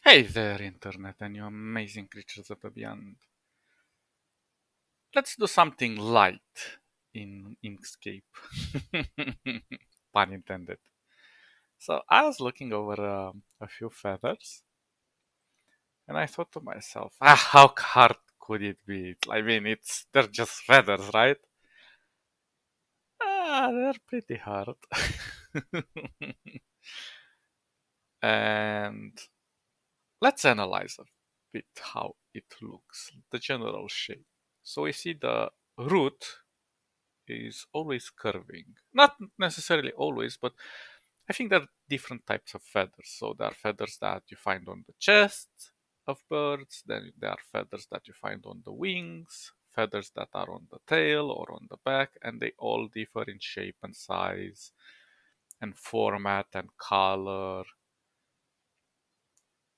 Hey there, Internet, and you amazing creatures of the beyond. Let's do something light in Inkscape. Pun intended. So I was looking over a few feathers, and I thought to myself, how hard could it be? I mean, they're just feathers, right? They're pretty hard. And let's analyze a bit how it looks, the general shape. So we see the root is always curving. Not necessarily always, but I think there are different types of feathers. So there are feathers that you find on the chest of birds, then there are feathers that you find on the wings, feathers that are on the tail or on the back, and they all differ in shape and size and format and color.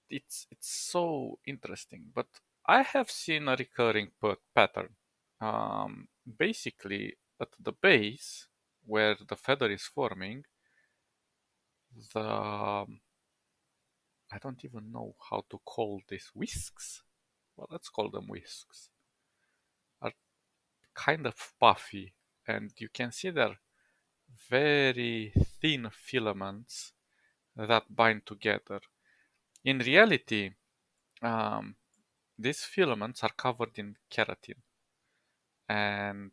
It's so interesting, but I have seen a recurring pattern. Basically, at the base where the feather is forming, the I don't even know how to call this whisks. Well, let's call them whisks. Are kind of puffy, and you can see they're very thin filaments that bind together. In reality, um, these filaments are covered in keratin, and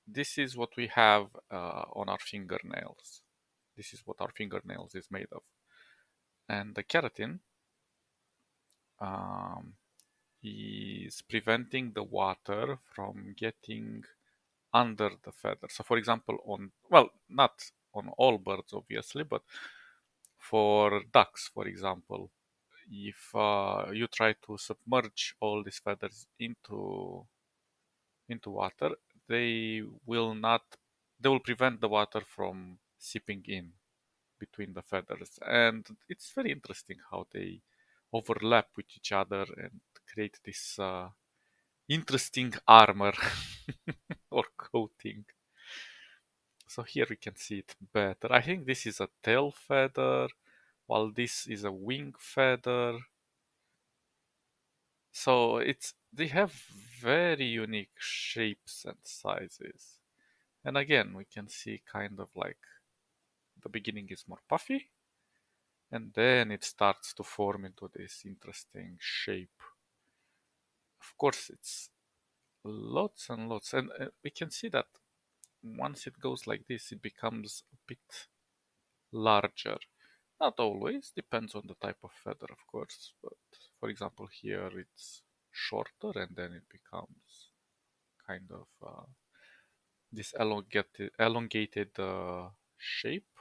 this is what we have on our fingernails. This is what our fingernails is made of. And the keratin um, is preventing the water from getting under the feather. So, for example, not on all birds, obviously, but for ducks, for example, if you try to submerge all these feathers into water, they will not. They will prevent the water from seeping in between the feathers, and it's very interesting how they overlap with each other and create this interesting armor or coating. So here we can see it better. I think this is a tail feather, while this is a wing feather. So they have very unique shapes and sizes. And again, we can see kind of like the beginning is more puffy, and then it starts to form into this interesting shape. Of course, it's lots and lots, and we can see that once it goes like this, it becomes a bit larger. Not always, depends on the type of feather, of course. But for example, here it's shorter, and then it becomes kind of this elongated shape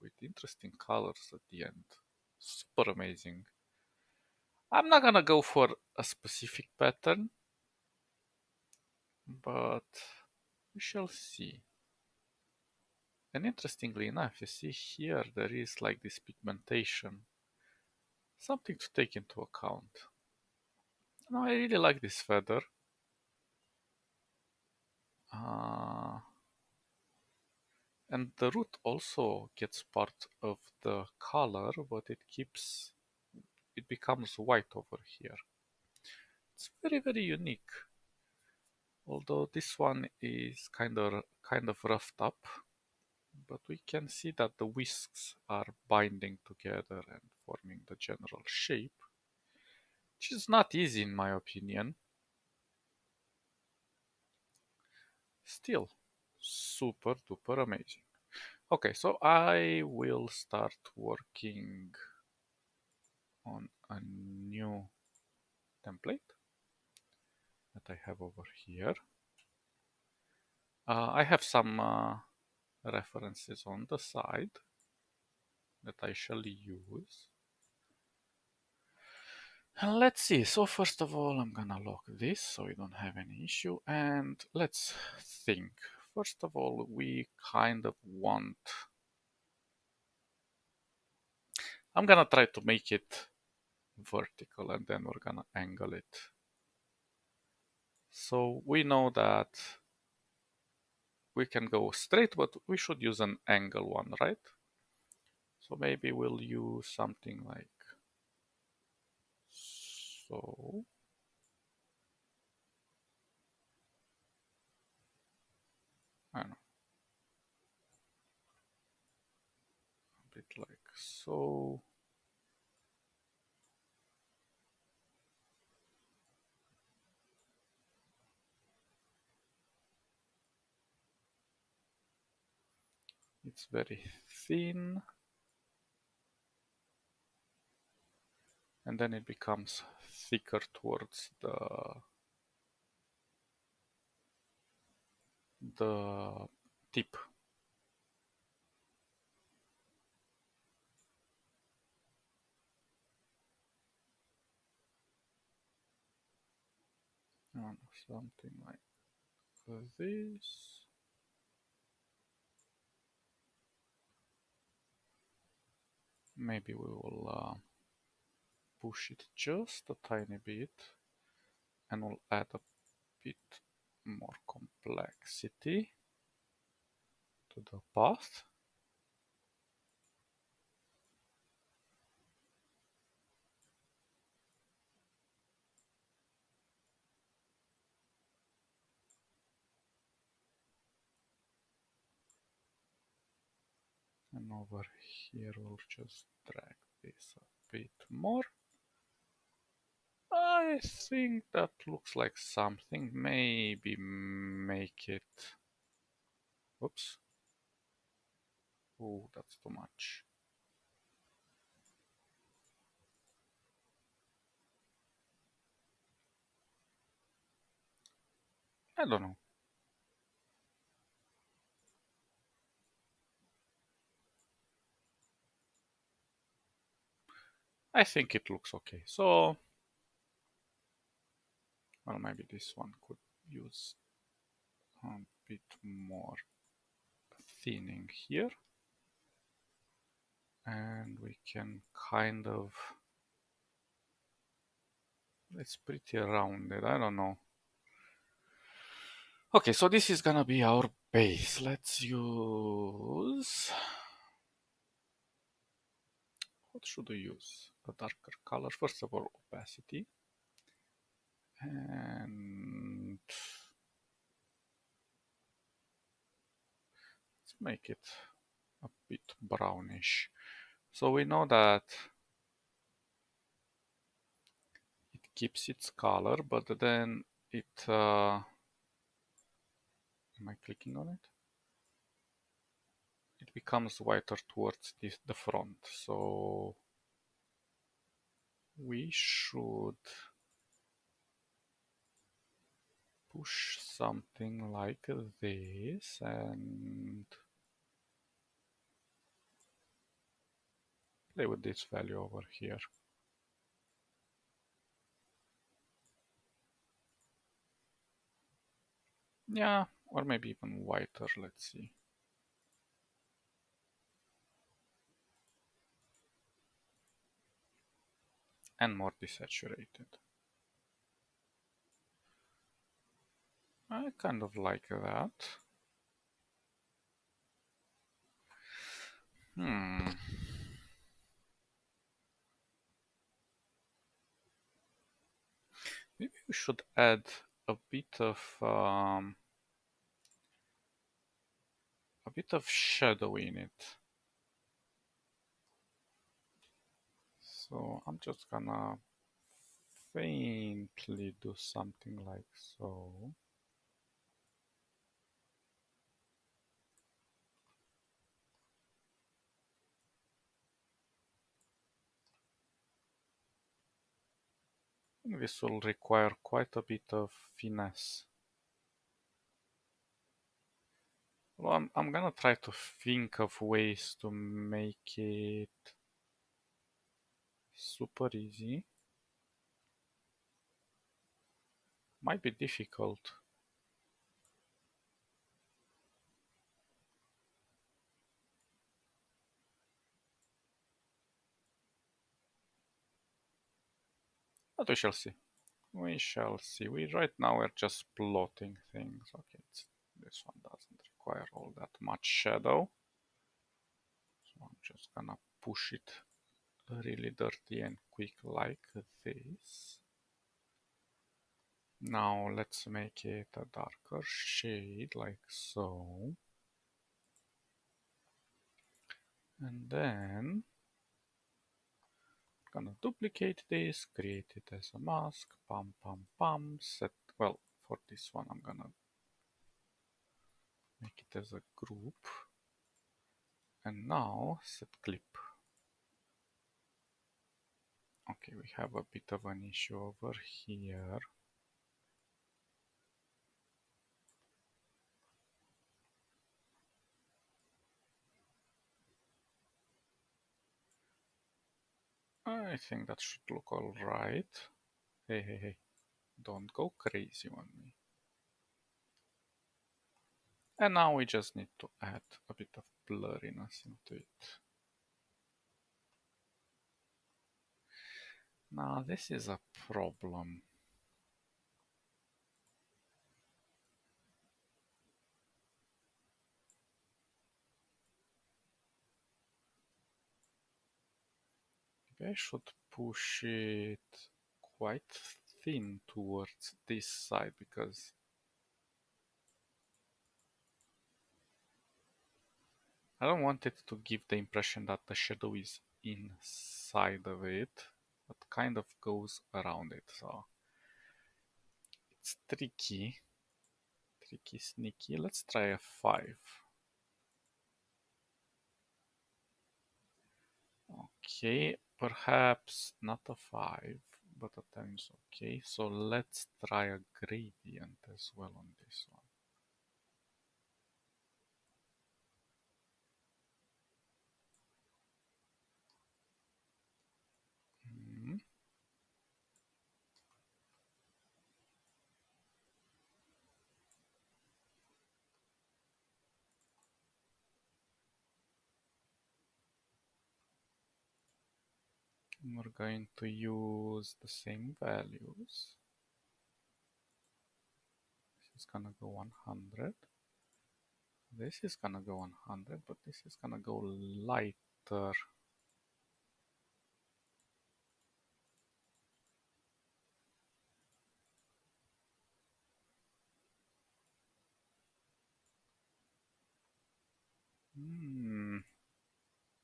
with interesting colors at the end. Super amazing. I'm not gonna go for a specific pattern, but we shall see. And interestingly enough, you see here there is like this pigmentation, something to take into account. Now I really like this feather. Uh, and the root also gets part of the color, but it becomes white over here. It's very very unique. Although this one is kind of roughed up, but we can see that the whisks are binding together and forming the general shape, which is not easy in my opinion. Still, super duper amazing. Okay, so I will start working on a new template that I have over here. I have some references on the side that I shall use. And let's see. So first of all, I'm gonna lock this so we don't have any issue. And let's think. First of all, we kind of want. I'm gonna try to make it vertical and then we're gonna angle it. So we know that we can go straight, but we should use an angle one, right? So maybe we'll use something like So I don't know, a bit like so. It's very thin, and then it becomes thicker towards the tip. Something like this. Maybe we will push it just a tiny bit, and we'll add a bit more complexity to the path. And over here we'll just drag this a bit more. I think that looks like something. Maybe make it... Oops. Oh, that's too much. I don't know. I think it looks okay. So, well, maybe this one could use a bit more thinning here. And we can kind of... It's pretty rounded. I don't know. Okay, so this is gonna be our base. Let's use... What should we use? A darker color. First of all, opacity. And let's make it a bit brownish. So we know that it keeps its color, but then it... am I clicking on it? It becomes whiter towards the front. So we should push something like this and play with this value over here. Yeah, or maybe even whiter, let's see. And more desaturated. I kind of like that. Maybe we should add a bit of shadow in it. So I'm just gonna faintly do something like so. This will require quite a bit of finesse. Well, I'm gonna try to think of ways to make it super easy. Might be difficult. But we shall see. We shall see. We right now we're just plotting things. Okay, this one doesn't require all that much shadow. So I'm just gonna push it really dirty and quick like this. Now let's make it a darker shade like so. And then gonna duplicate this, create it as a mask, pam pam pam, set, well, for this one I'm gonna make it as a group. And now set clip. Okay, we have a bit of an issue over here. I think that should look alright. Hey, hey, hey, don't go crazy on me. And now we just need to add a bit of blurriness into it. Now this is a problem. Maybe I should push it quite thin towards this side because I don't want it to give the impression that the shadow is inside of it, but kind of goes around it. So it's tricky, sneaky. Let's try a 5. Okay, perhaps not a 5, but a 10 is okay. So let's try a gradient as well on this one. Hmm. We're going to use the same values. This is gonna go 100. This is gonna go 100, but this is gonna go lighter.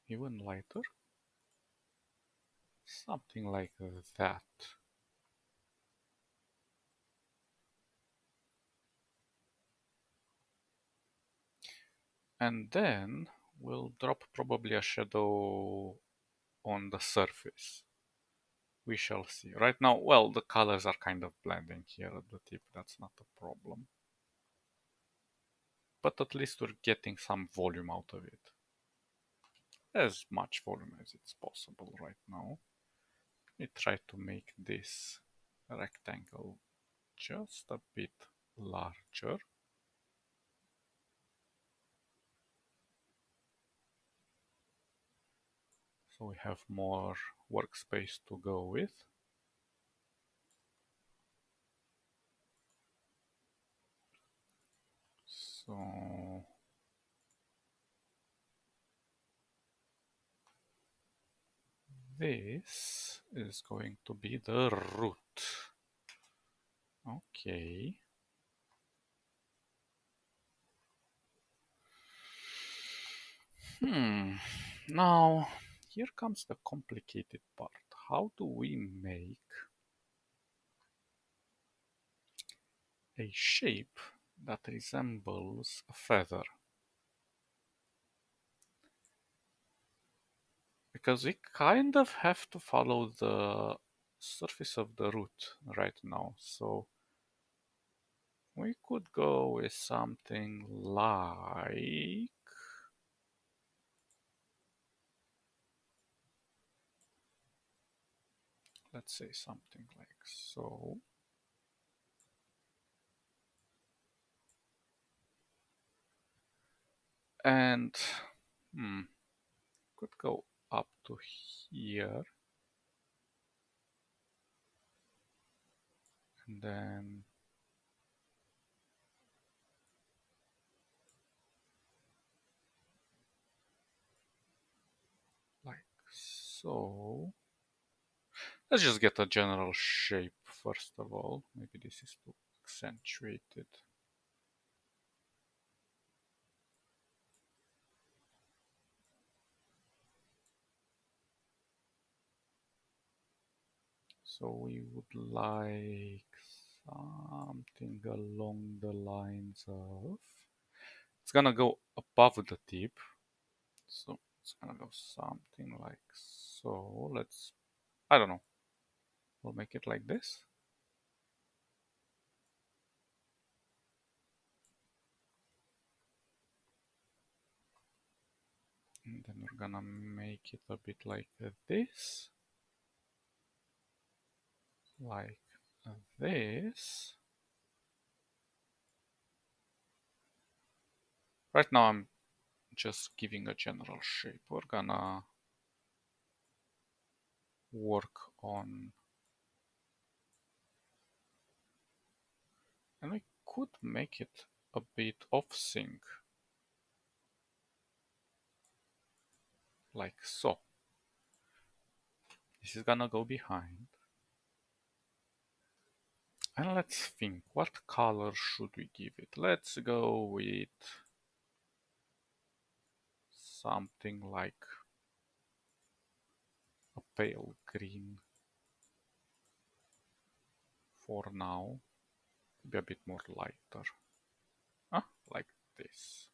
Even lighter? Something like that. And then we'll drop probably a shadow on the surface. We shall see. Right now, well, the colors are kind of blending here at the tip. That's not a problem. But at least we're getting some volume out of it. As much volume as it's possible right now. Let me try to make this rectangle just a bit larger. So we have more workspace to go with. So this is going to be the root. Okay. Now, here comes the complicated part. How do we make a shape that resembles a feather? Because we kind of have to follow the surface of the root right now. So we could go with something like, let's say something like so. And could go up to here. And then like so. Let's just get a general shape first of all. Maybe this is too accentuated. So we would like something along the lines of, it's gonna go above the tip. So it's gonna go something like so. I don't know. We'll make it like this. And then we're gonna make it a bit like this. Like this. Right now I'm just giving a general shape. We're gonna work on, and we could make it a bit off sync, like so. This is gonna go behind. And let's think, what color should we give it? Let's go with something like a pale green for now. Be a bit more lighter. Like this.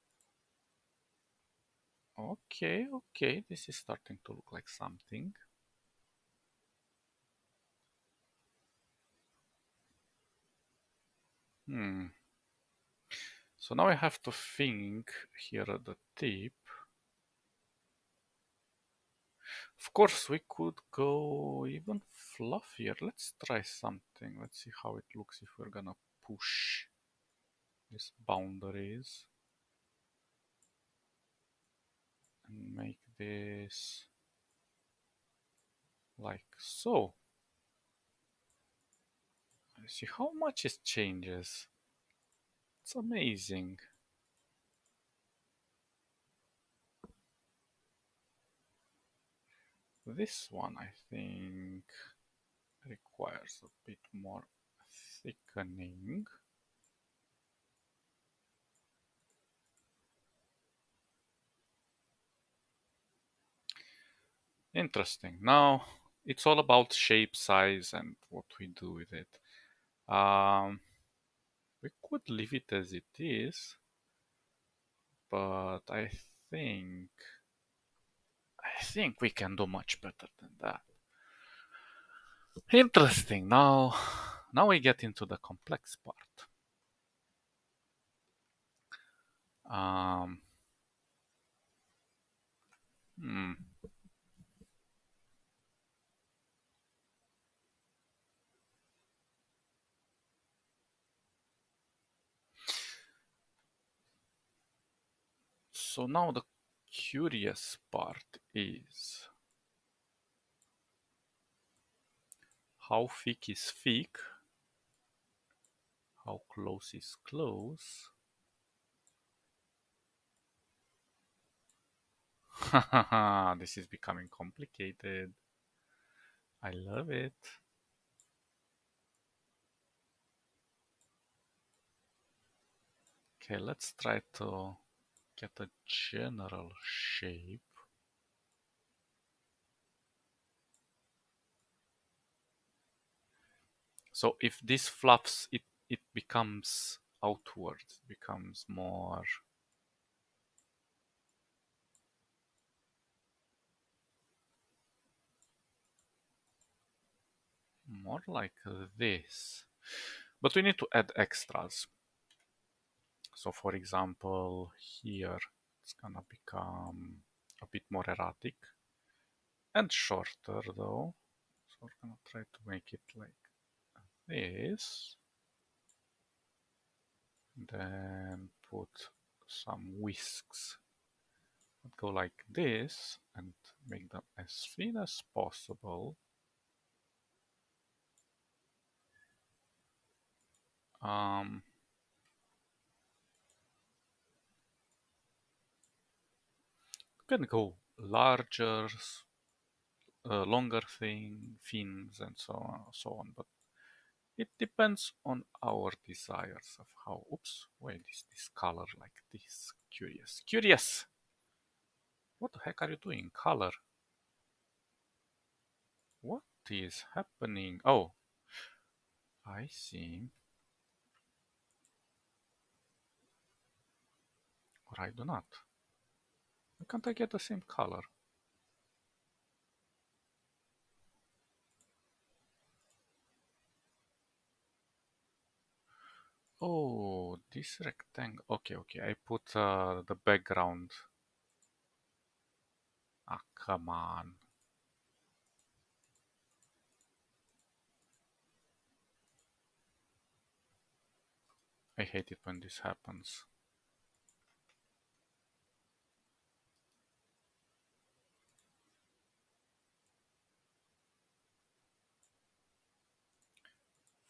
Okay, okay, this is starting to look like something. So now I have to think here at the tip. Of course, we could go even fluffier. Let's try something. Let's see how it looks if we're gonna push these boundaries and make this like so. See how much it changes. It's amazing. This one, I think, requires a bit more thickening. Interesting. Now, it's all about shape, size, and what we do with it. We could leave it as it is, but I think we can do much better than that. Interesting. Now we get into the complex part. Um, hmm. So now the curious part is how thick is thick, how close is close. This is becoming complicated. I love it. Okay, let's try to get a general shape. So if this fluffs, it becomes outward, becomes more. More like this. But we need to add extras. So for example, here it's gonna become a bit more erratic and shorter though. So we're gonna try to make it like this. Then put some whisks that go like this and make them as thin as possible. You can go larger, longer fins, and so on, but It depends on our desires of how. Oops, why is this color like this? Curious. Curious! What the heck are you doing? Color. What is happening? Oh, I see. Or I do not. Why can't I get the same color? Oh, this rectangle. Okay, okay. I put the background. Ah, come on. I hate it when this happens.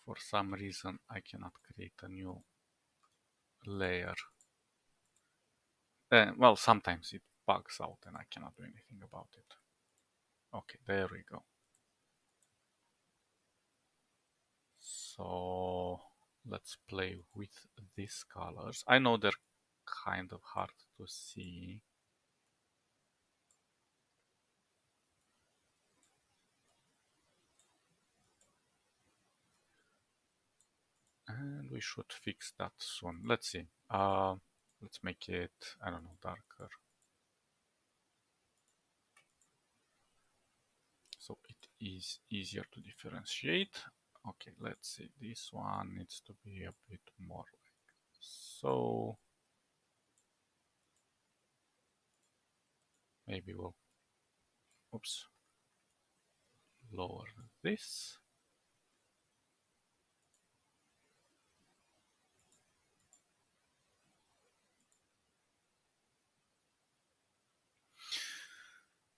For some reason, I cannot create a new layer. Well, sometimes it bugs out and I cannot do anything about it. Okay, there we go. So let's play with these colors. I know they're kind of hard to see. And we should fix that soon. Let's see. Let's make it, I don't know, darker. So it is easier to differentiate. Okay, let's see. This one needs to be a bit more like so. Maybe we'll, oops, lower this.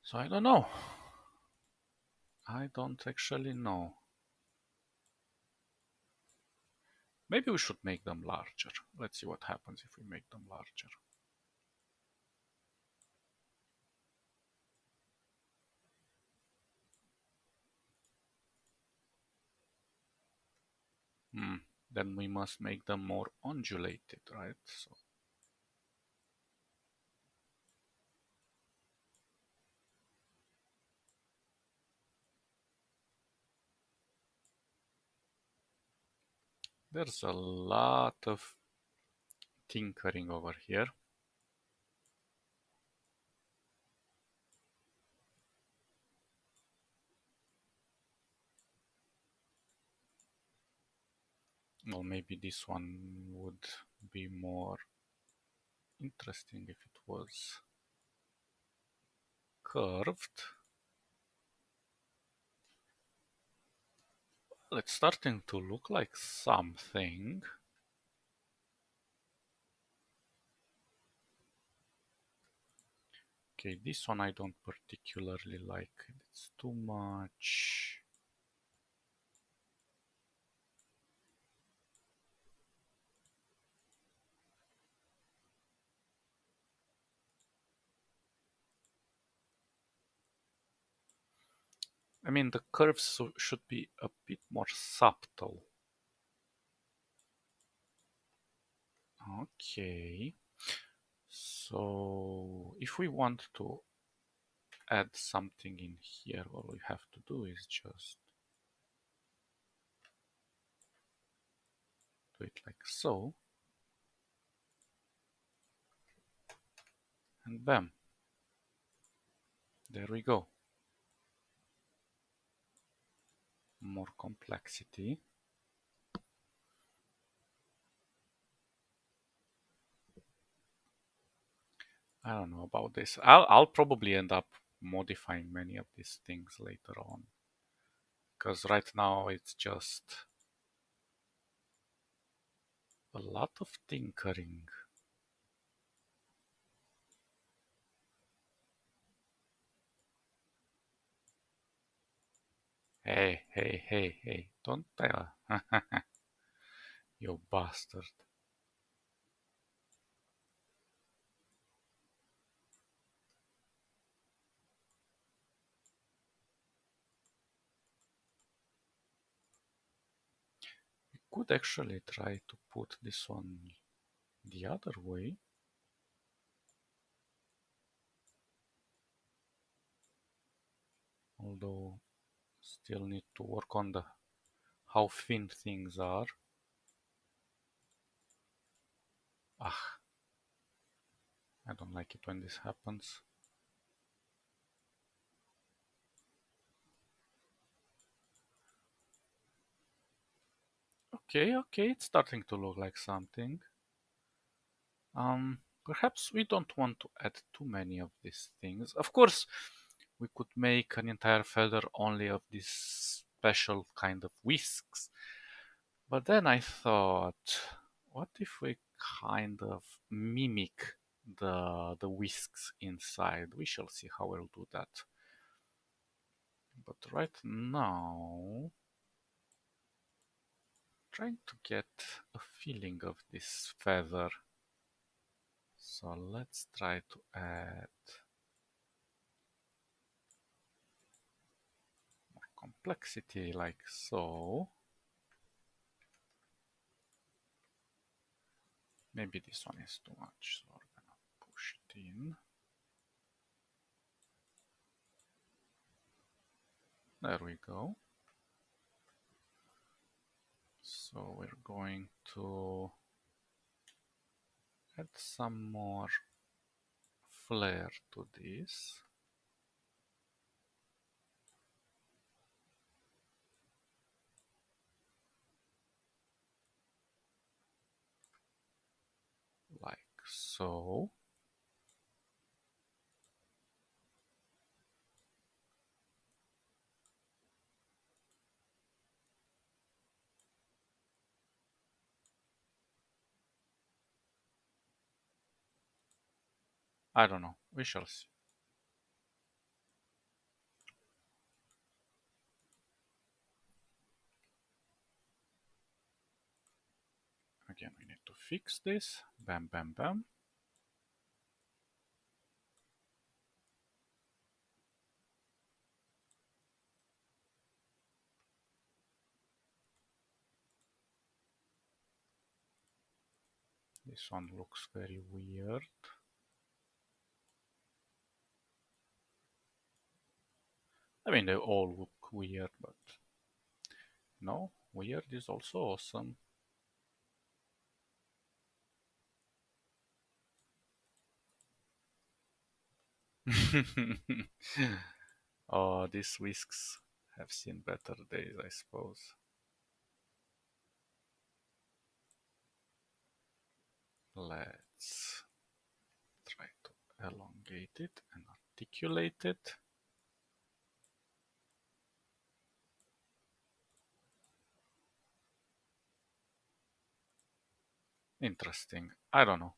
So I don't know. I don't actually know. Maybe we should make them larger. Let's see what happens if we make them larger. Then we must make them more undulated, right? So there's a lot of tinkering over here. Well, maybe this one would be more interesting if it was curved. Well, it's starting to look like something. Okay, this one I don't particularly like. It's too much. I mean, the curves should be a bit more subtle. Okay. So if we want to add something in here, all we have to do is just do it like so. And bam. There we go. More complexity. I don't know about this. I'll probably end up modifying many of these things later on. Because right now it's just a lot of tinkering. Hey, hey, hey, hey, don't tell. You bastard. could actually try to put this one the other way. Although still need to work on the how thin things are. Ah, I don't like it when this happens. Okay, it's starting to look like something. Perhaps we don't want to add too many of these things. Of course, we could make an entire feather only of these special kind of whisks. But then I thought, what if we kind of mimic the whisks inside? We shall see how we'll do that. But right now, trying to get a feeling of this feather. So let's try to add more complexity like so. Maybe this one is too much, so we're gonna push it in. There we go. So we're going to add some more flare to this. Like so. I don't know, we shall see. Again, we need to fix this. Bam, bam, bam. This one looks very weird. I mean, they all look weird, but no, weird is also awesome. Oh, these whisks have seen better days, I suppose. Let's try to elongate it and articulate it. Interesting. I don't know.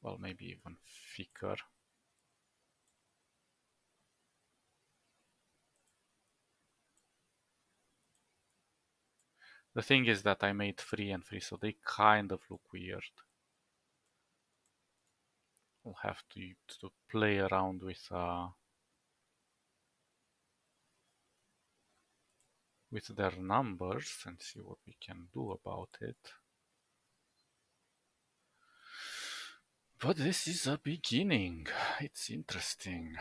Well, maybe even thicker. The thing is that I made 3 and 3, so they kind of look weird. I'll have to play around with their numbers and see what we can do about it. But this is a beginning. It's interesting.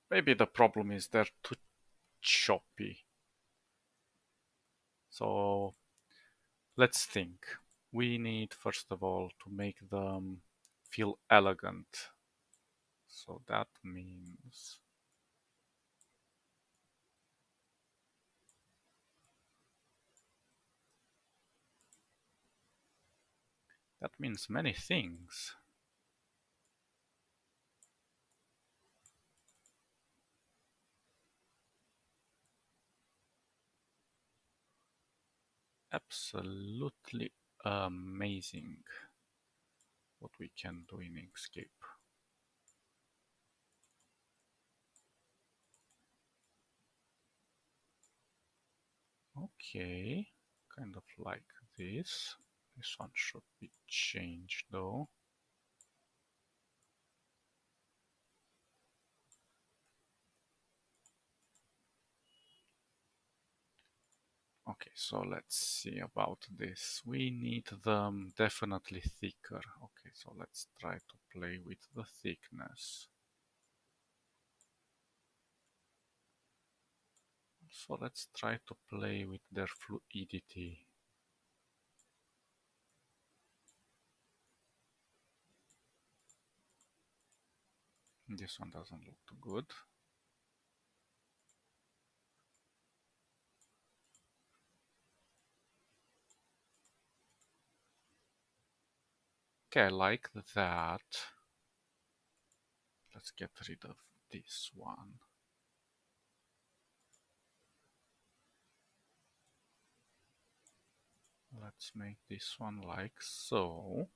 Maybe the problem is they're too choppy. So let's think. We need, first of all, to make them feel elegant. So that means many things. Absolutely amazing what we can do in Inkscape. Okay, kind of like this. This one should be changed though. Okay, so let's see about this. We need them definitely thicker. Okay, so let's try to play with the thickness. So let's try to play with their fluidity. This one doesn't look too good. Okay, I like that. Let's get rid of this one. Let's make this one like so.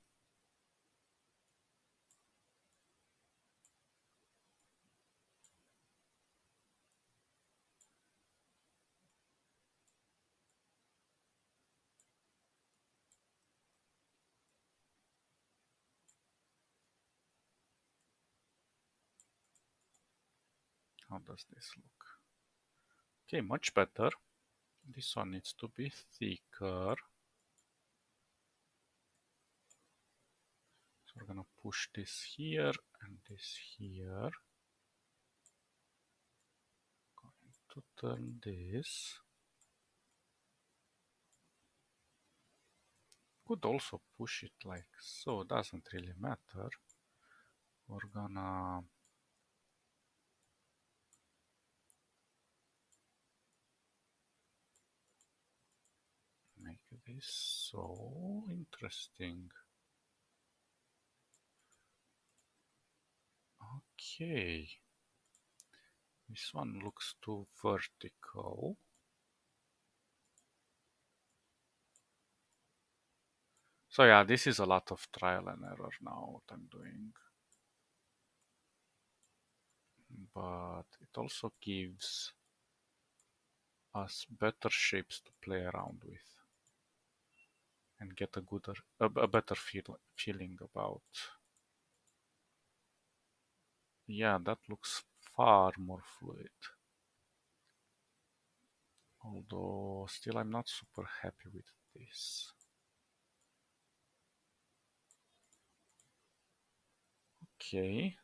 How does this look? Okay, much better. This one needs to be thicker. So we're gonna push this here and this here. Going to turn this. Could also push it like so, doesn't really matter. We're gonna make this so interesting. Okay. This one looks too vertical. So yeah, this is a lot of trial and error now what I'm doing. But it also gives us better shapes to play around with and get a better feeling about. Yeah, that looks far more fluid. Although still I'm not super happy with this. Okay.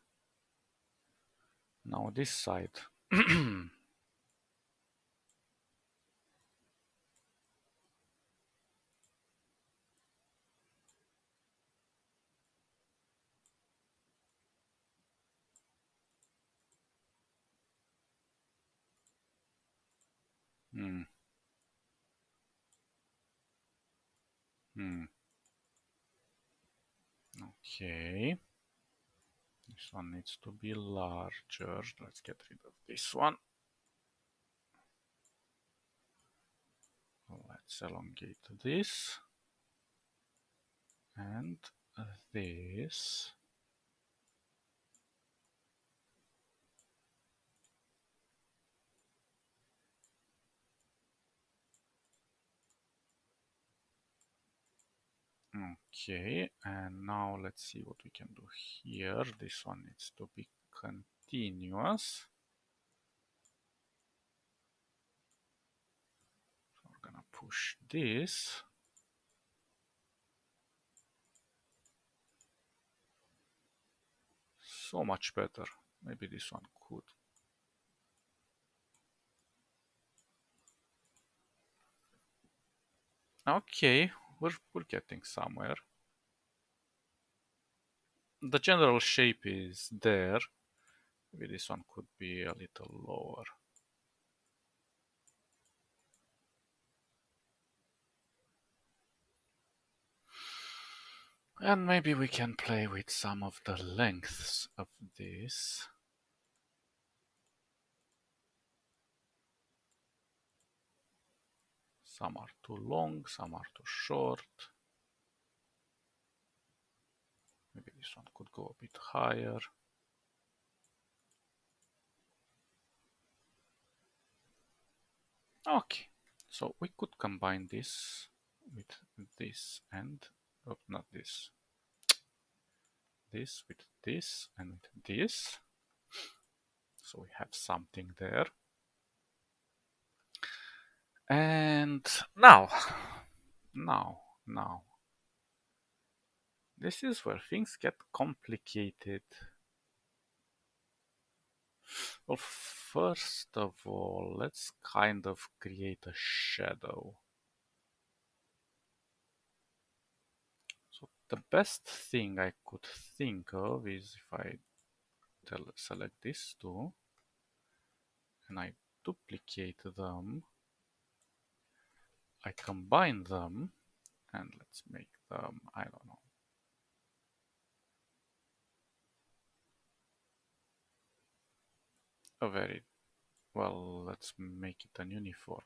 Now this side. Hmm. Hmm. Okay. This one needs to be larger. Let's get rid of this one. Let's elongate this. And this. Okay, and now let's see what we can do here. This one needs to be continuous. So we're gonna push this. So much better. Maybe this one could. Okay, we're getting somewhere. The general shape is there. Maybe this one could be a little lower. And maybe we can play with some of the lengths of this. Some are too long, some are too short. Maybe this one could go a bit higher. Okay, so we could combine this with this and, oh, not this. This with this and with this. So we have something there. And now, this is where things get complicated. Well, first of all, let's kind of create a shadow. So the best thing I could think of is if I select these two and I duplicate them, I combine them, and let's make them, I don't know, a very, well, let's make it an uniform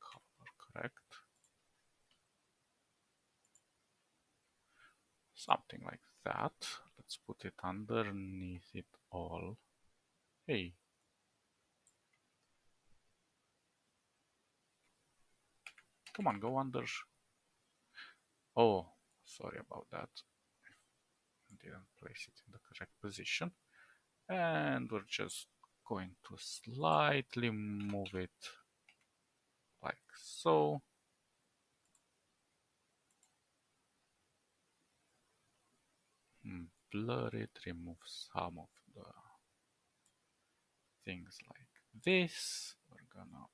color, correct? Something like that. Let's put it underneath it all. Hey, come on, go under. Oh, sorry about that. I didn't place it in the correct position. And we're just going to slightly move it like so. Blur it, remove some of the things like this. We're gonna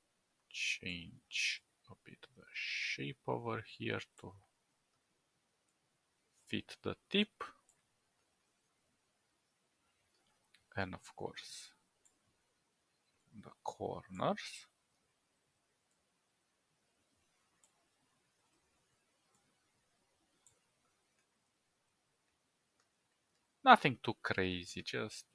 change a bit the shape over here to fit the tip. And of course, the corners. Nothing too crazy, just,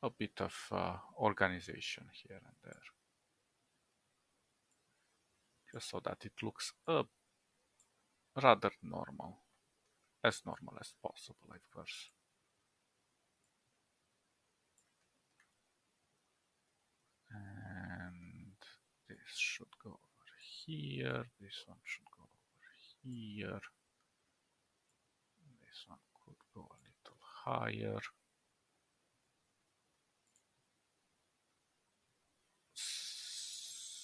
a bit of organization here and there. Just so that it looks rather normal. As normal as possible, of course. And this should go over here. This one should go over here. This one could go a little higher.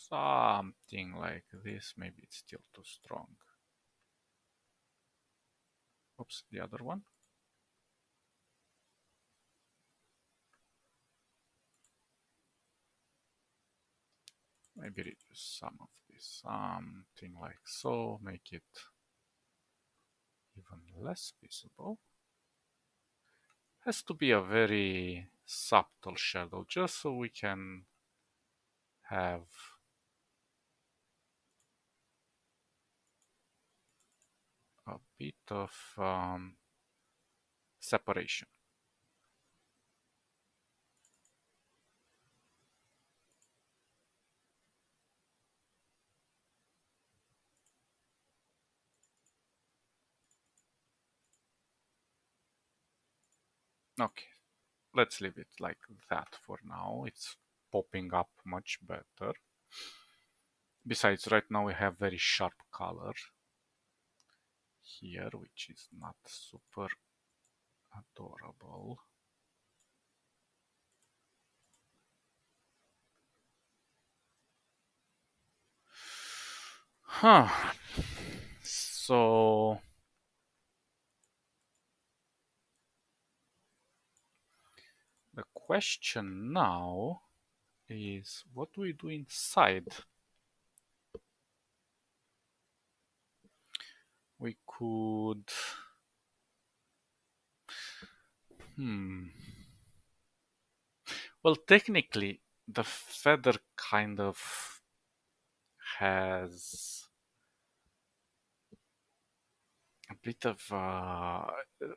Something like this. Maybe it's still too strong. Oops, the other one. Maybe reduce some of this, something like so, make it even less visible. Has to be a very subtle shadow, just so we can have a bit of separation. Okay, let's leave it like that for now. It's popping up much better. Besides, right now we have very sharp color here, which is not super adorable. Huh. So the question now is, what do we do inside? We could... Well, technically, the feather kind of has a bit of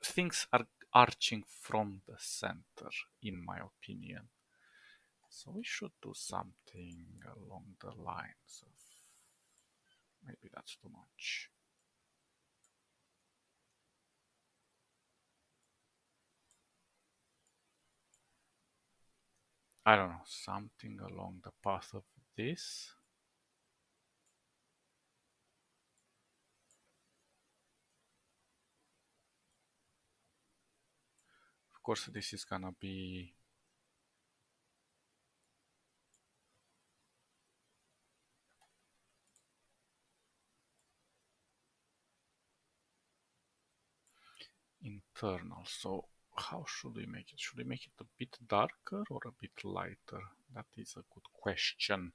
things are arching from the center, in my opinion. So we should do something along the lines of... Maybe that's too much. I don't know, something along the path of this. Of course, this is gonna be eternal. So how should we make it? Should we make it a bit darker or a bit lighter? That is a good question.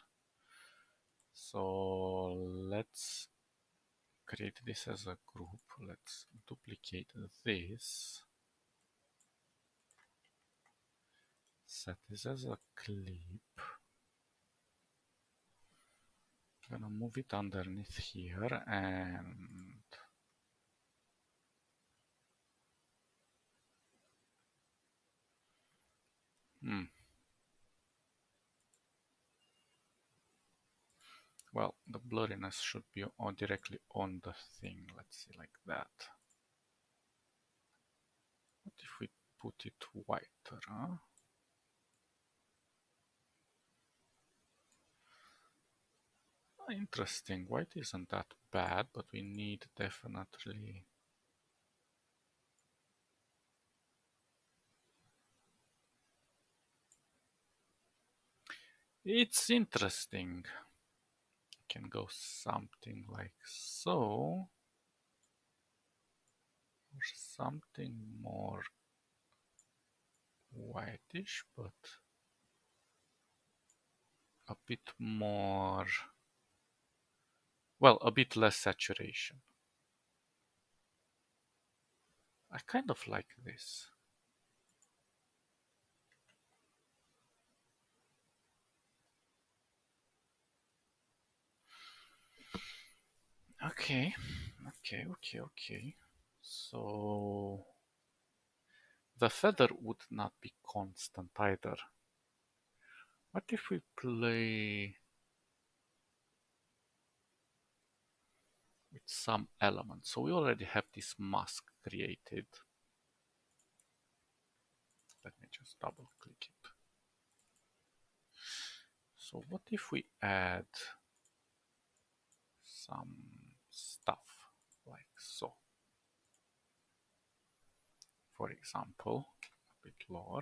So let's create this as a group. Let's duplicate this. Set this as a clip. Gonna move it underneath here and well, the blurriness should be on directly on the thing. Let's see, like that. What if we put it whiter, huh? Interesting. White isn't that bad, but we need definitely. It's interesting. Can go something like so, or something more whitish, but a bit more, well, a bit less saturation. I kind of like this. Okay. So the feather would not be constant either. What if we play with some elements? So we already have this mask created. Let me just double click it. So what if we add some stuff like so? For example, a bit lower.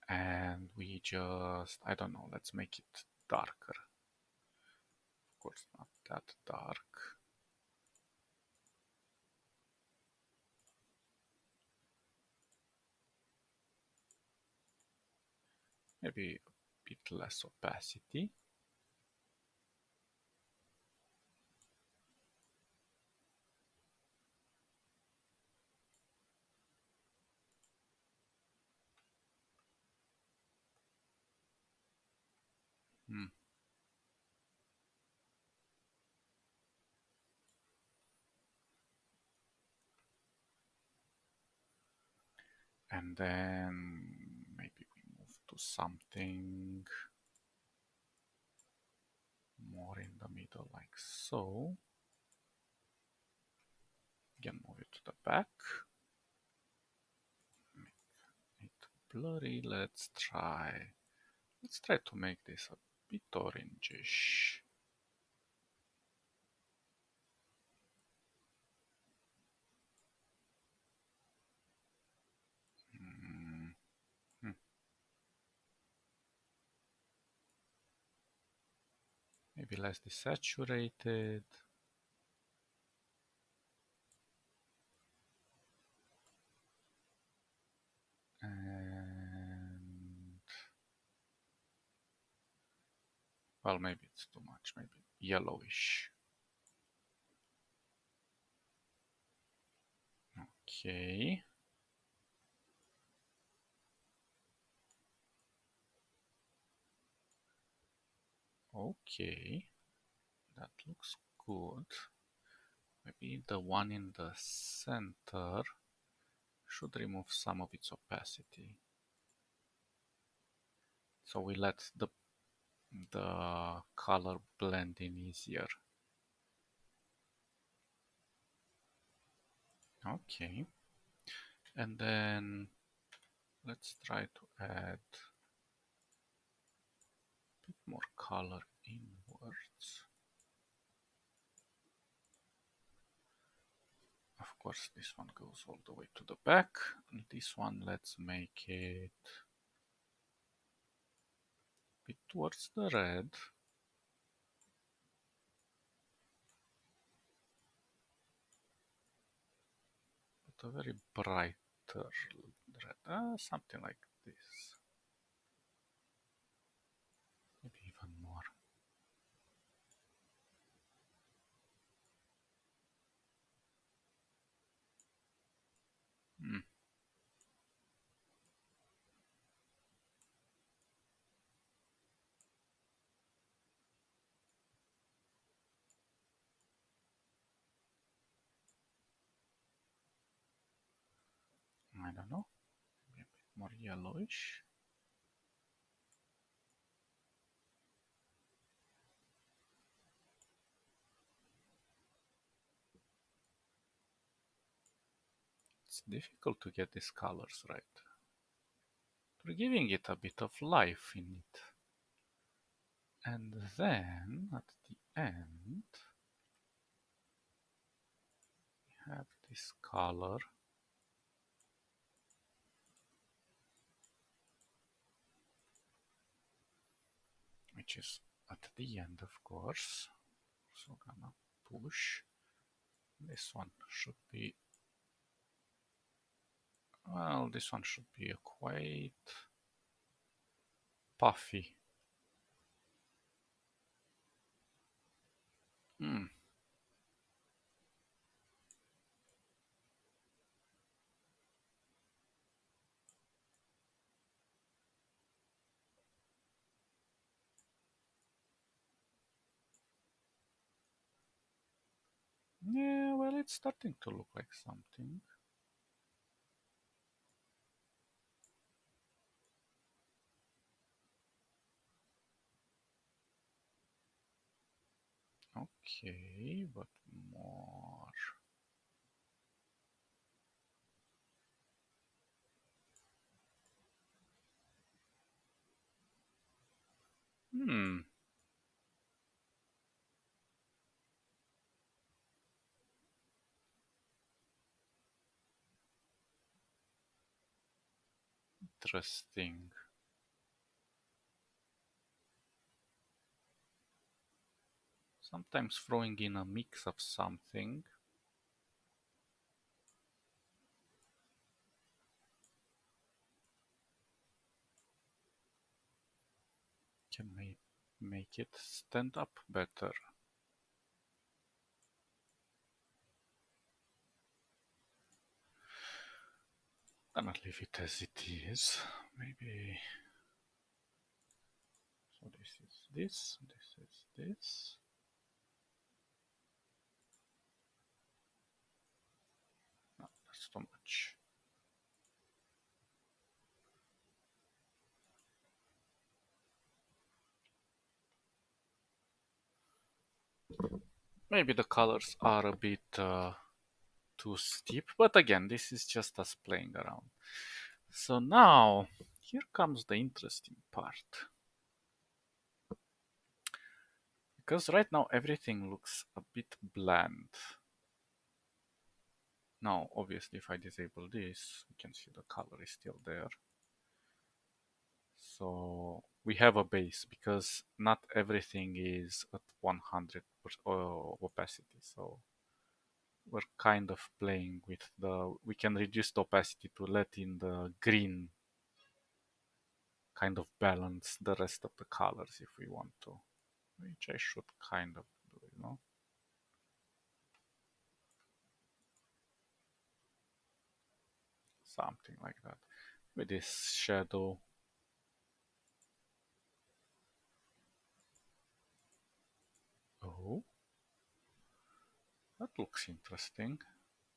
And we just, I don't know, let's make it darker. Of course, not that dark. Maybe a bit less opacity. And then maybe we move to something more in the middle like so. Again, move it to the back. Make it blurry. Let's try to make this a bit orangish. Maybe less desaturated. And well, maybe it's too much, maybe yellowish. Okay. Okay. That looks good. Maybe the one in the center should remove some of its opacity. So we let the color blend in easier. Okay. And then let's try to add a bit more color inwards. Of course, this one goes all the way to the back. And this one, let's make it a bit towards the red. But a very brighter red. Something like this. Maybe even more. Hmm. I don't know. Maybe a bit more yellowish. It's difficult to get these colors right. We're giving it a bit of life in it. And then at the end, we have this color, which is at the end, of course. So gonna push. This one should be, well, this one should be quite puffy. Hmm. Yeah, well, it's starting to look like something. Okay, but more. Hmm. Interesting. Sometimes throwing in a mix of something can make it stand up better. Gonna leave it as it is. Maybe. So this is this, this is this. No, that's too much. Maybe the colors are a bit too steep, but again, this is just us playing around. So now, here comes the interesting part. Because right now everything looks a bit bland. Now, obviously, if I disable this, we can see the color is still there. So we have a base because not everything is at 100% opacity. So we're kind of playing with we can reduce the opacity to let in the green kind of balance the rest of the colors if we want to, which I should kind of do, you know. Something like that. With this shadow. Oh, that looks interesting.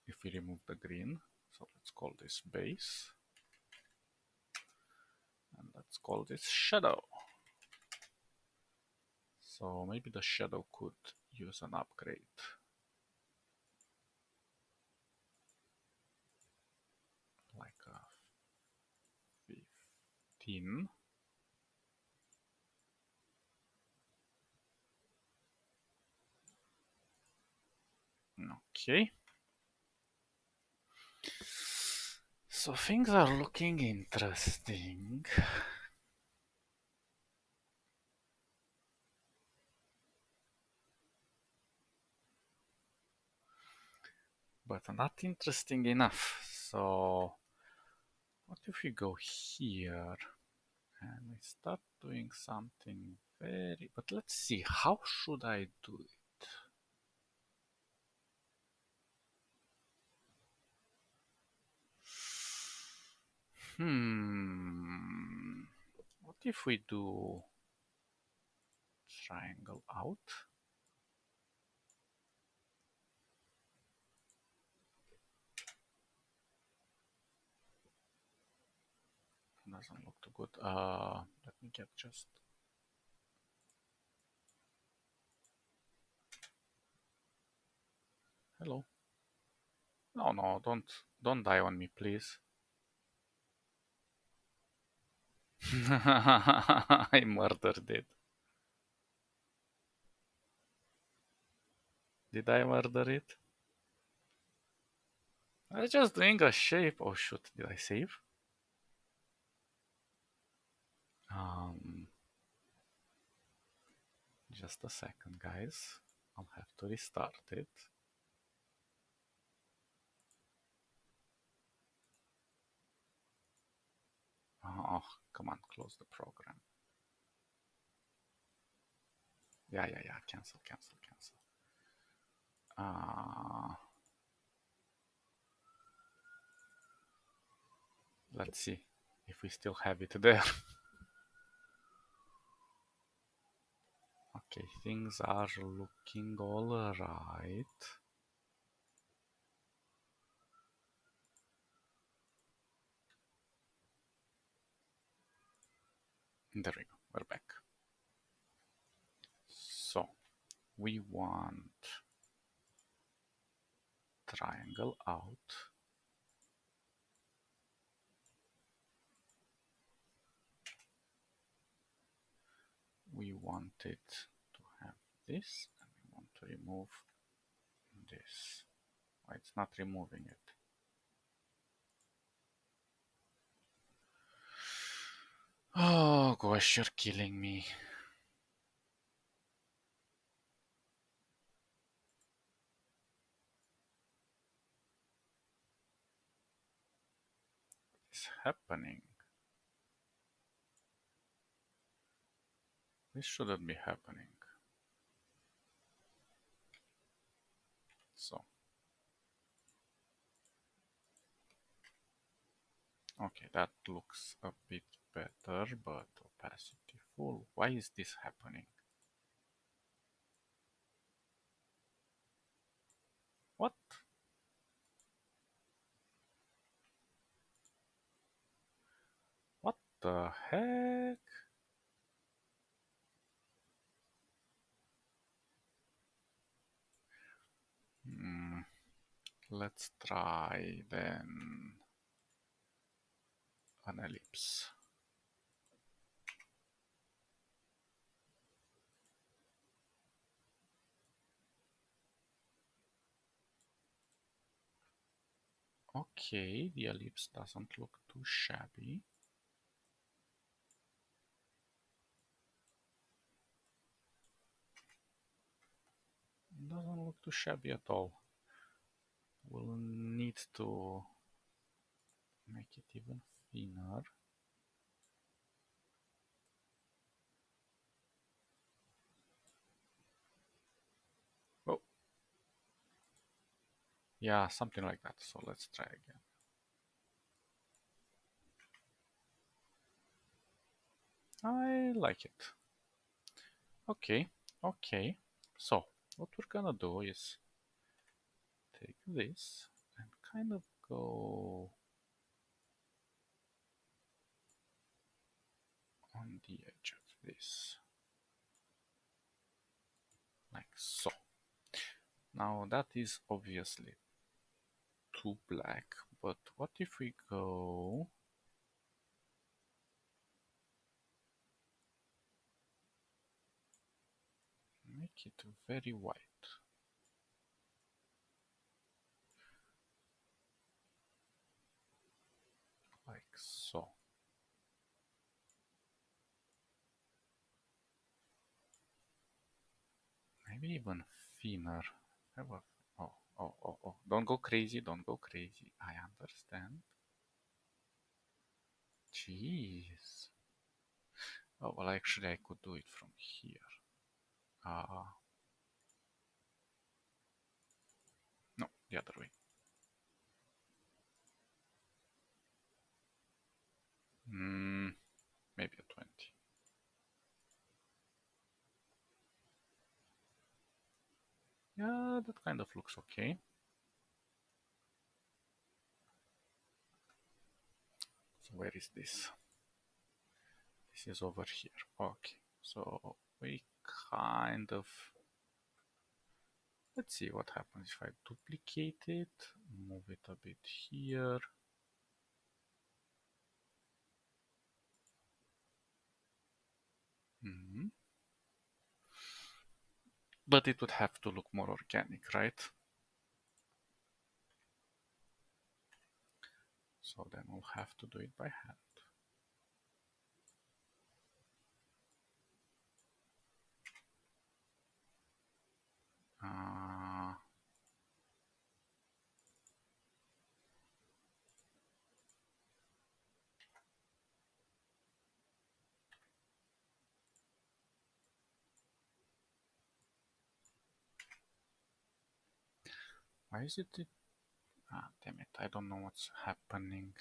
If we remove the green, so let's call this base. And let's call this shadow. So maybe the shadow could use an upgrade. Like a 15. Okay. So things are looking interesting. but not interesting enough. So what if we go here and we start doing something very... But let's see, how should I do it? What if we do triangle out? Doesn't look too good. Let me get just... Hello. No, no, don't die on me, please. I murdered it. Did I murder it? I was just doing a shape. Oh shoot, did I save? Just a second, guys. I'll have to restart it. Oh, come on, close the program. Yeah, cancel. Let's see if we still have it there. Okay, things are looking all right. There we go, we're back. So, we want triangle out. We want it to have this, and we want to remove this. Why it's not removing it? Oh gosh, you're killing me. What's happening? This shouldn't be happening. So, okay, that looks a bit better, but opacity full. Why is this happening? What? What the heck? Let's try then an ellipse. Okay, the ellipse doesn't look too shabby. Doesn't look too shabby at all. We'll need to make it even thinner. Oh, yeah, something like that. So let's try again. I like it. Okay, okay. So what we're gonna do is take this and kind of go on the edge of this, like so. Now that is obviously too black, but what if we go make it very white? Like so. Maybe even thinner. Oh, Oh. Don't go crazy, don't go crazy. I understand. Jeez. Oh, well, actually, I could do it from here. Uh, no, the other way. Maybe a 20. Yeah, that kind of looks okay. So where is this? This is over here. Okay. So we kind of... Let's see what happens if I duplicate it, move it a bit here. But it would have to look more organic, right? So then we'll have to do it by hand. Uh, why is it? Damn it! I don't know what's happening.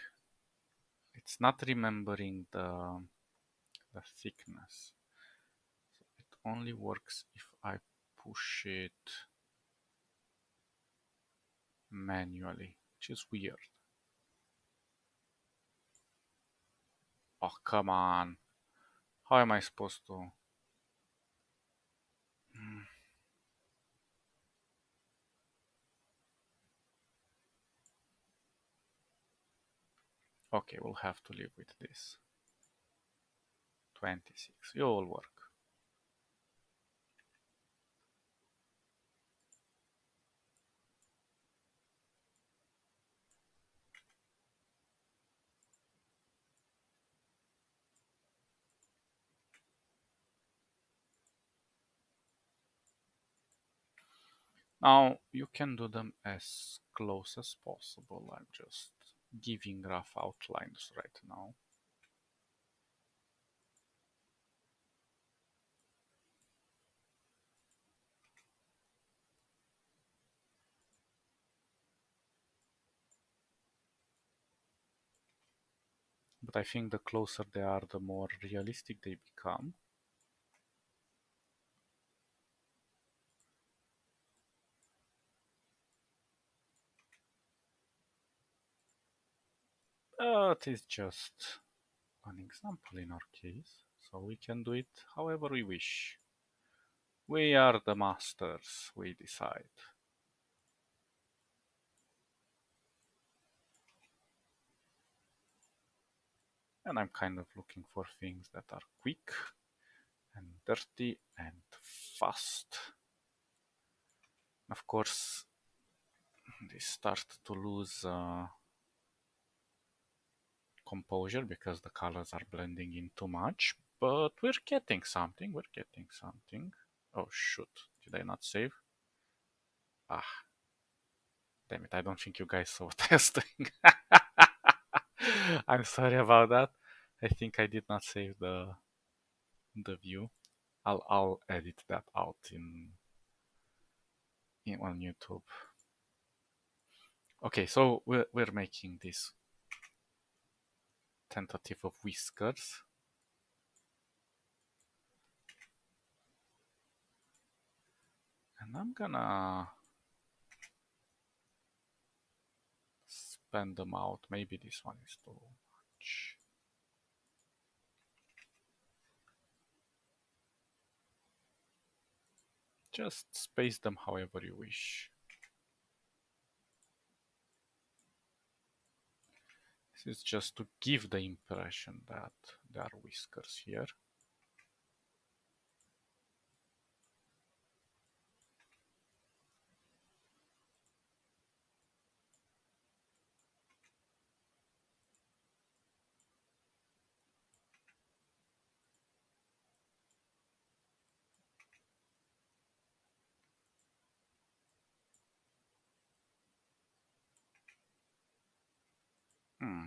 It's not remembering the thickness. So it only works if I push it manually, which is weird. Oh, come on. How am I supposed to? Okay, we'll have to live with this. 26. It will work. Now you can do them as close as possible. I'm just giving rough outlines right now. But I think the closer they are, the more realistic they become. But it's just an example in our case, so we can do it however we wish. We are the masters, we decide. And I'm kind of looking for things that are quick and dirty and fast. Of course, they start to lose composure because the colors are blending in too much, but we're getting something, we're getting something. Oh shoot, did I not save? Ah, damn it, I don't think you guys saw what I was doing. I'm sorry about that. I think I did not save the view. I'll edit that out in on YouTube. Okay, so we're making this tentative of whiskers. And I'm gonna span them out. Maybe this one is too much. Just space them however you wish. This is just to give the impression that there are whiskers here.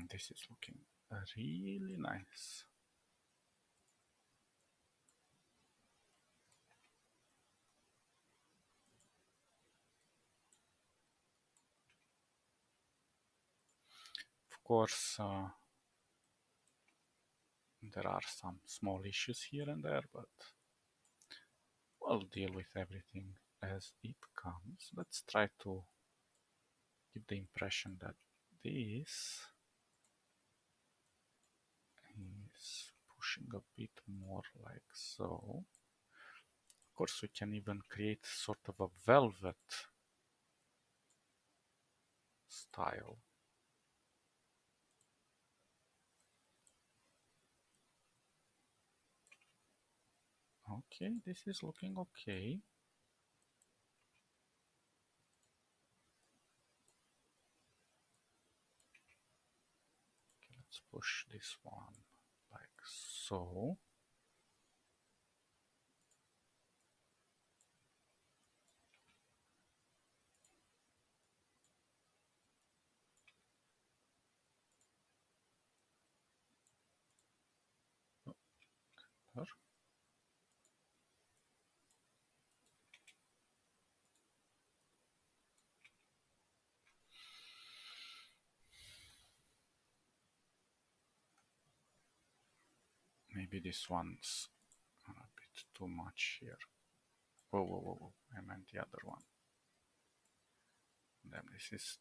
This is looking really nice. Of course, there are some small issues here and there, but we'll deal with everything as it comes. Let's try to give the impression that this is pushing a bit more like so. Of course, we can even create sort of a velvet style. Okay, this is looking okay. Okay, let's push this one like so. There. Maybe this one's a bit too much here. Whoa, whoa, whoa, whoa. I meant the other one. Then this is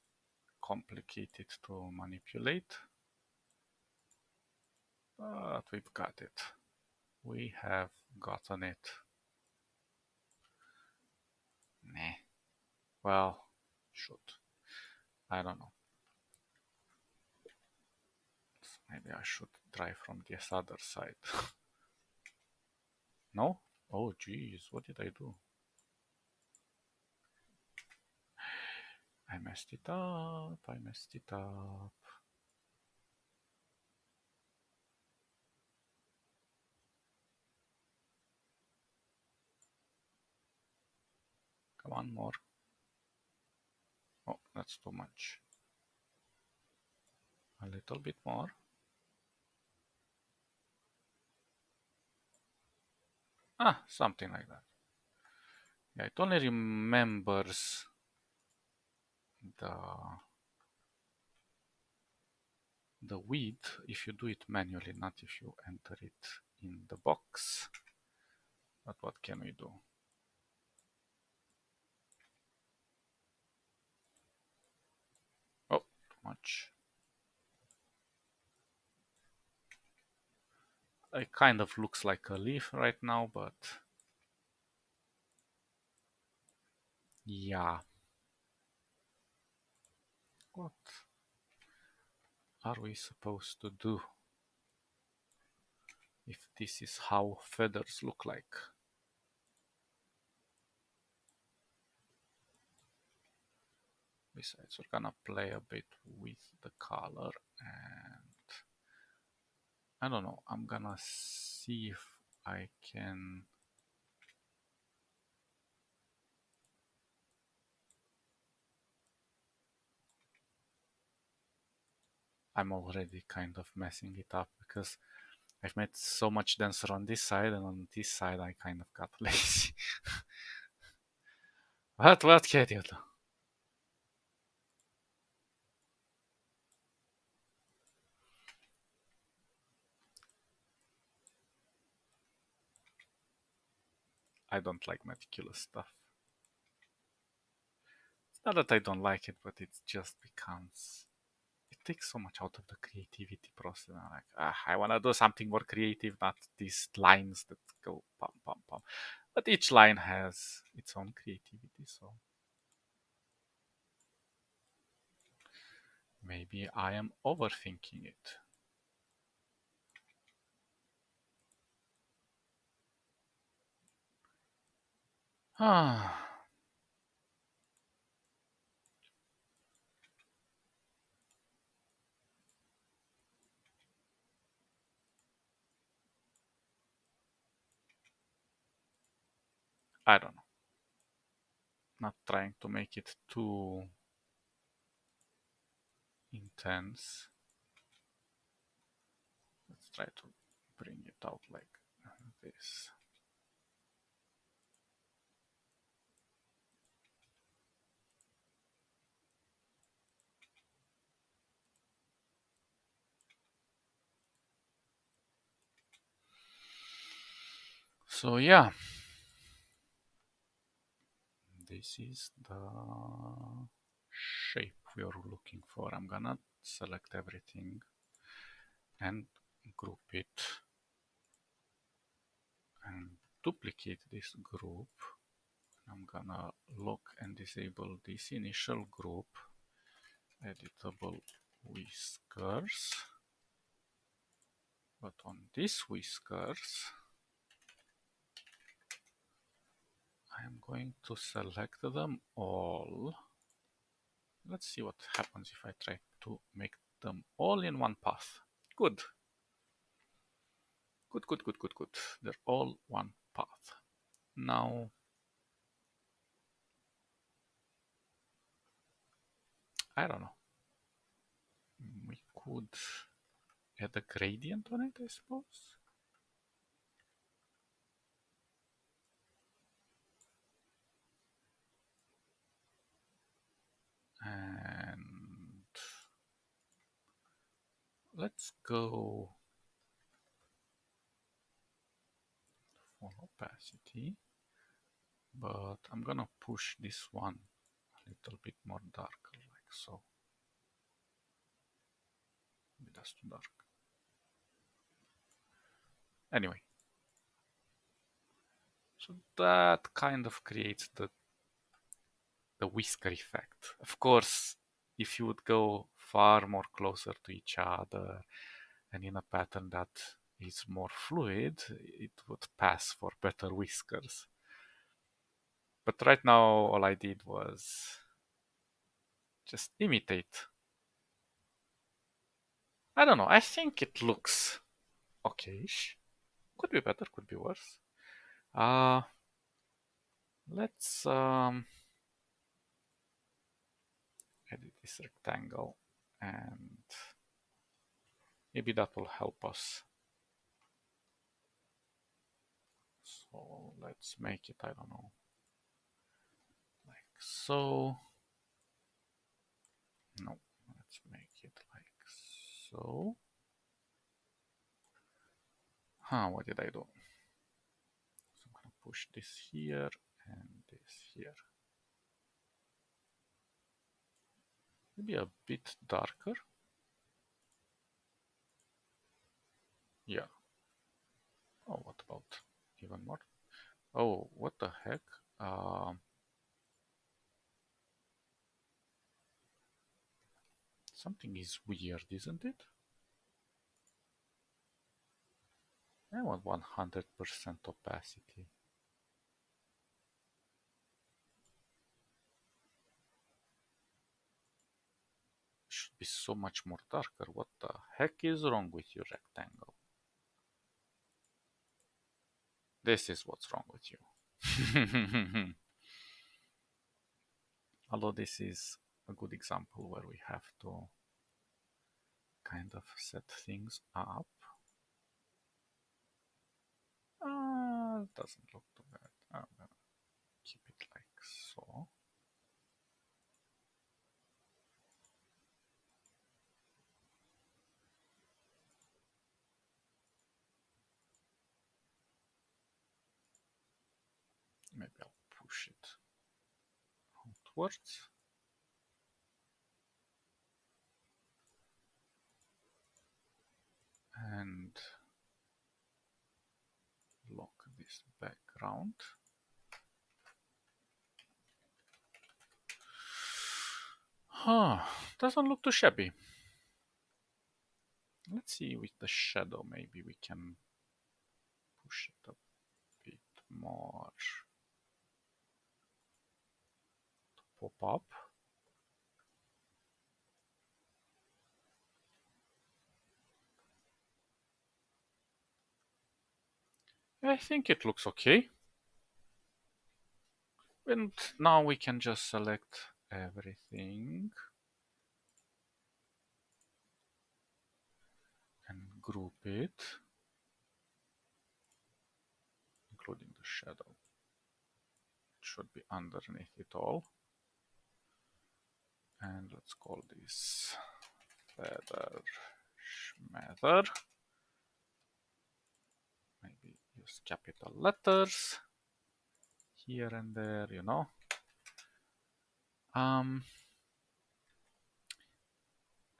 complicated to manipulate. But we've got it. We have gotten it. Nah. Well, shoot. I don't know. Maybe I should try from this other side. No? Oh, geez. What did I do? I messed it up. I messed it up. Come on, more. Oh, that's too much. A little bit more. Ah, something like that. Yeah, it only remembers the the width if you do it manually, not if you enter it in the box. But what can we do? Oh, too much. It kind of looks like a leaf right now, but yeah. What are we supposed to do if this is how feathers look like? Besides, we're gonna play a bit with the color, and I don't know, I'm gonna see if I can. I'm already kind of messing it up because I've made so much denser on this side, and on this side I kind of got lazy. What can you do? I don't like meticulous stuff. It's not that I don't like it, but it just becomes. It takes so much out of the creativity process. I'm like, I want to do something more creative, not these lines that go pum pum pum. But each line has its own creativity, so maybe I am overthinking it. Ah, I don't know. Not trying to make it too intense. try to bring it out like this. So yeah, this is the shape we are looking for. I'm gonna select everything and group it and duplicate this group. I'm gonna lock and disable this initial group, editable whiskers, but on these whiskers I'm going to select them all. Let's see what happens if I try to make them all in one path. Good. Good, good, good, good, good. They're all one path. Now, I don't know. We could add a gradient on it, I suppose. And let's go for opacity, but I'm gonna push this one a little bit more darker, like so. Maybe that's too dark. Anyway, so that kind of creates the whisker effect. Of course, if you would go far more closer to each other and in a pattern that is more fluid, it would pass for better whiskers. But right now, all I did was just imitate. I don't know, I think it looks okayish. Could be better, could be worse. Let's edit this rectangle and maybe that will help us. So let's make it, I don't know, like so. No, let's make it like so. What did I do? So I'm gonna push this here and this here. Maybe a bit darker. Yeah. Oh, what about even more? Oh, what the heck? Something is weird, isn't it? I want 100% opacity. Should be so much more darker. What the heck is wrong with your rectangle? This is what's wrong with you. Although this is a good example where we have to kind of set things up. Doesn't look too bad. I'm gonna keep it like so. Maybe I'll push it outwards. And lock this background. Doesn't look too shabby. Let's see with the shadow, maybe we can push it a bit more to pop up. I think it looks okay. And now we can just select everything and group it, including the shadow. It should be underneath it all. And let's call this feather Smeather. Maybe use capital letters here and there, you know.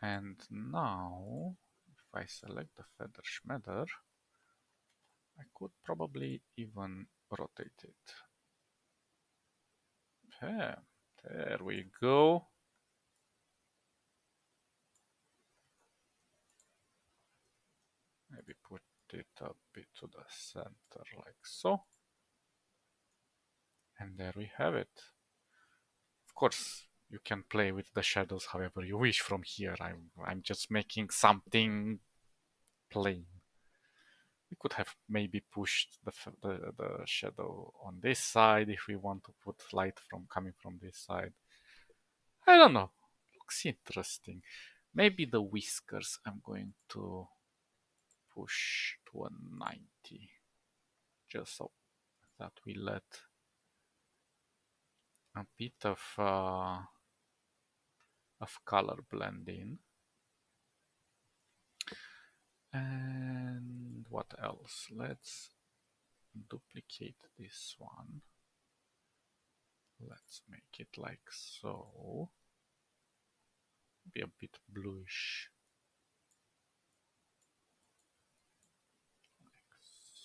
And now, if I select the feather Smeather, I could probably even rotate it. Yeah, there we go. Maybe put it a bit to the center like so. And there we have it. Of course, you can play with the shadows however you wish from here. I'm just making something plain. We could have maybe pushed the shadow on this side if we want to put light from coming from this side. I don't know. Looks interesting. Maybe the whiskers I'm going to push to a 90. Just so that we let a bit of color blend in. And what else? Let's duplicate this one. Let's make it like so. Be a bit bluish. Like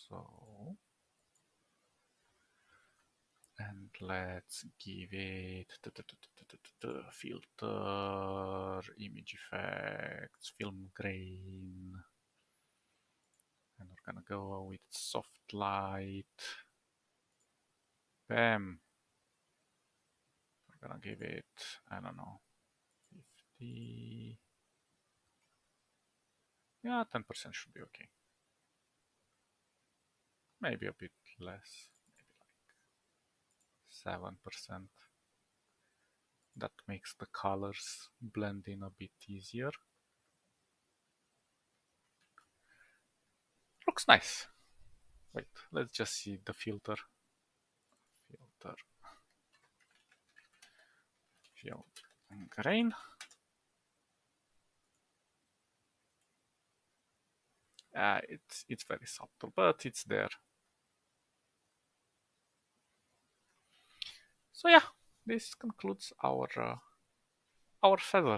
so. And let's give it filter, image effects, film grain. And we're gonna go with soft light. Bam. We're gonna give it, I don't know, 50. Yeah, 10% should be okay. Maybe a bit less, maybe like 7%. That makes the colors blend in a bit easier. Looks nice. Wait, let's just see the filter. Fill and grain. It's very subtle, but it's there. So yeah, this concludes our feather.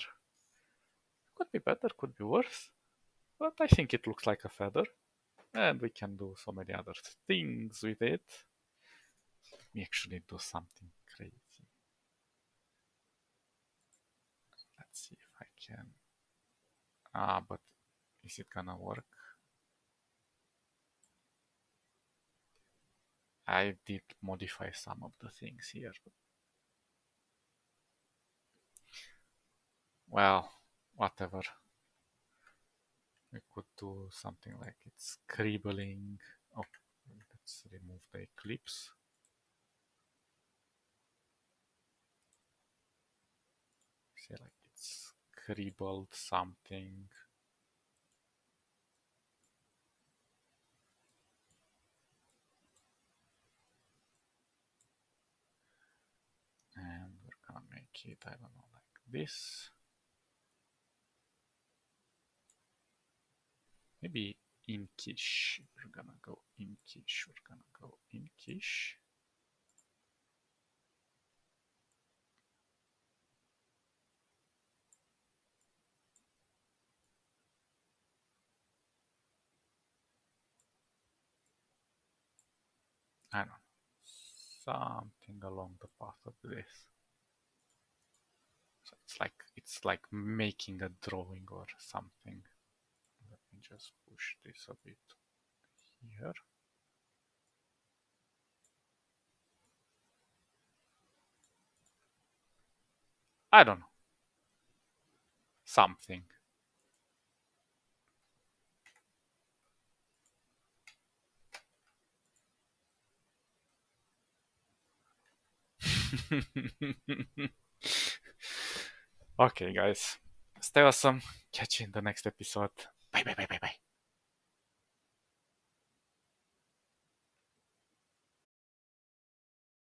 Could be better, could be worse, but I think it looks like a feather, and we can do so many other things with it. Let me actually do something crazy. Let's see if I can. But is it gonna work? I did modify some of the things here. Well, whatever. We could do something like it's scribbling. Oh, let's remove the eclipse. See, like it's scribbled something. And we're gonna make it, I don't know, like this. Maybe inkish. We're gonna go inkish. We're gonna go inkish. I don't know. Something along the path of this. So it's like making a drawing or something. Let me just push this a bit here. I don't know. Something. Okay, guys. Stay awesome. Catch you in the next episode. Bye, bye, bye, bye, bye.